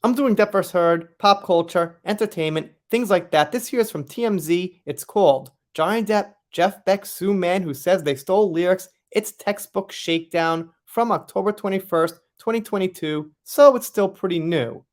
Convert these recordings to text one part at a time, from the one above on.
I'm doing Depp vs. Heard, pop culture, entertainment, things like that. This here is from TMZ. It's called Johnny Depp, Jeff Beck sue man who says they stole lyrics. It's textbook shakedown from October 21st, 2022, so it's still pretty new.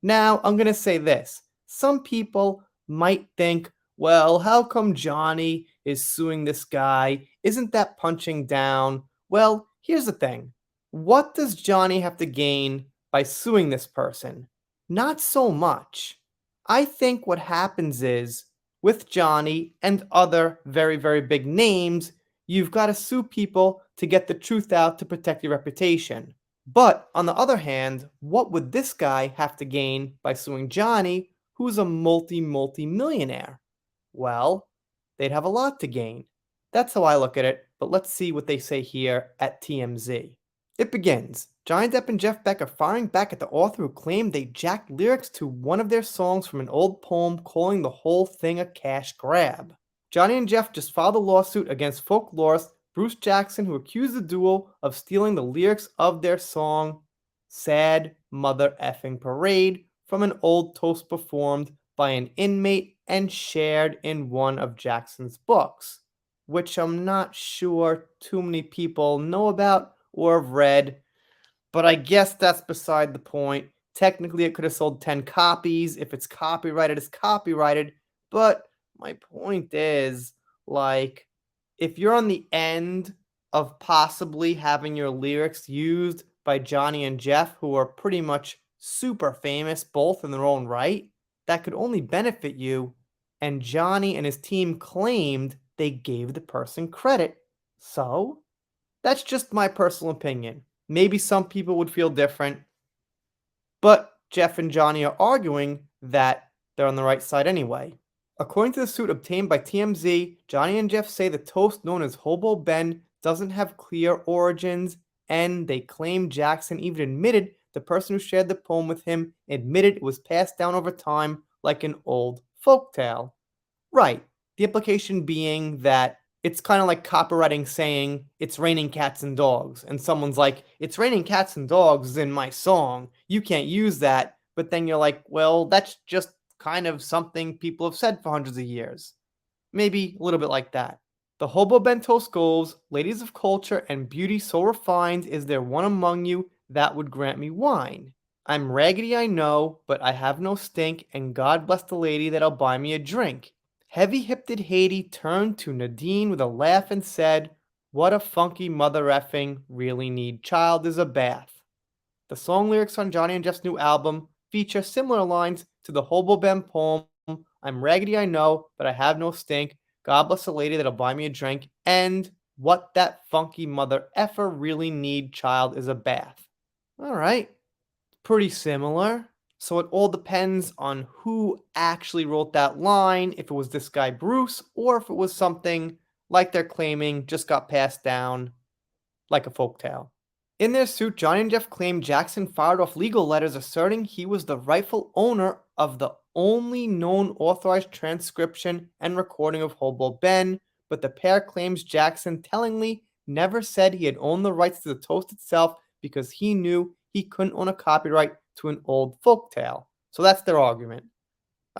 Now, I'm going to say this. Some people might think, well, how come Johnny is suing this guy? Isn't that punching down? Well, here's the thing. What does Johnny have to gain by suing this person? Not so much. I think what happens is, with Johnny and other very, very big names, you've got to sue people to get the truth out to protect your reputation. But on the other hand, what would this guy have to gain by suing Johnny, who's a multi millionaire? Well, they'd have a lot to gain. That's how I look at it, but let's see what they say here at TMZ. It begins. Johnny Depp and Jeff Beck are firing back at the author who claimed they jacked lyrics to one of their songs from an old poem, calling the whole thing a cash grab. Johnny and Jeff just filed a lawsuit against folklorist Bruce Jackson, who accused the duo of stealing the lyrics of their song Sad Mother Effing Parade from an old toast performed by an inmate and shared in one of Jackson's books, which I'm not sure too many people know about or have read, but I guess that's beside the point. Technically, it could have sold 10 copies. If it's copyrighted, it's copyrighted. But my point is, like, if you're on the end of possibly having your lyrics used by Johnny and Jeff, who are pretty much super famous, both in their own right, that could only benefit you. And Johnny and his team claimed they gave the person credit. So, that's just my personal opinion. Maybe some people would feel different, but Jeff and Johnny are arguing that they're on the right side anyway. According to the suit obtained by TMZ, Johnny and Jeff say the toast known as Hobo Ben doesn't have clear origins, and they claim Jackson even admitted the person who shared the poem with him admitted it was passed down over time like an old folktale. Right. The implication being that it's kind of like copywriting saying it's raining cats and dogs, and someone's like, it's raining cats and dogs in my song. You can't use that. But then you're like, well, that's just kind of something people have said for hundreds of years. Maybe a little bit like that. The Hobo Bento goes, ladies of culture and beauty so refined, is there one among you that would grant me wine? I'm raggedy, I know, but I have no stink, and God bless the lady that'll buy me a drink. Heavy-hipped Haiti turned to Nadine with a laugh and said, what a funky mother effing really need child is a bath. The song lyrics on Johnny and Jeff's new album feature similar lines to the Hobo Ben poem, I'm raggedy I know, but I have no stink, God bless the lady that'll buy me a drink, and what that funky mother effer really need child is a bath. Alright, pretty similar. So it all depends on who actually wrote that line, if it was this guy Bruce, or if it was something like they're claiming just got passed down like a folktale. In their suit, Johnny and Jeff claimed Jackson fired off legal letters asserting he was the rightful owner of the only known authorized transcription and recording of Hobo Ben, but the pair claims Jackson tellingly never said he had owned the rights to the toast itself because he knew he couldn't own a copyright to an old folktale. So that's their argument.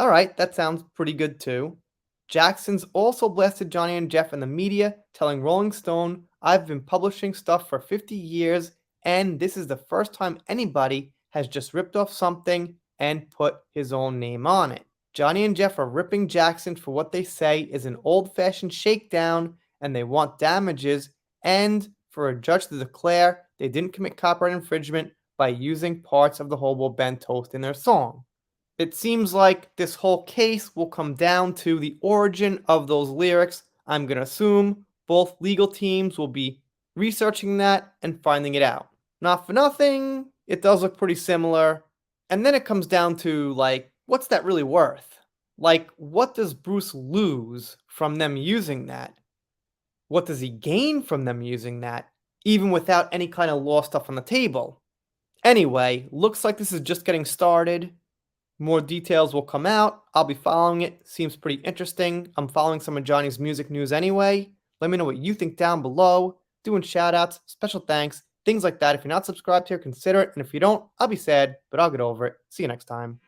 Alright, that sounds pretty good too. Jackson's also blasted Johnny and Jeff in the media, telling Rolling Stone, I've been publishing stuff for 50 years, and this is the first time anybody has just ripped off something and put his own name on it. Johnny and Jeff are ripping Jackson for what they say is an old-fashioned shakedown, and they want damages, and for a judge to declare they didn't commit copyright infringement by using parts of the Hobo Ben toast in their song. It seems like this whole case will come down to the origin of those lyrics. I'm going to assume both legal teams will be researching that and finding it out. Not for nothing, it does look pretty similar. And then it comes down to, like, what's that really worth? Like, what does Bruce lose from them using that? What does he gain from them using that, even without any kind of law stuff on the table? Anyway, looks like this is just getting started. More details will come out. I'll be following it. Seems pretty interesting. I'm following some of Johnny's music news anyway. Let me know what you think down below. Doing shoutouts, special thanks, Things like that. If you're not subscribed here, consider it. And if you don't, I'll be sad, but I'll get over it. See you next time.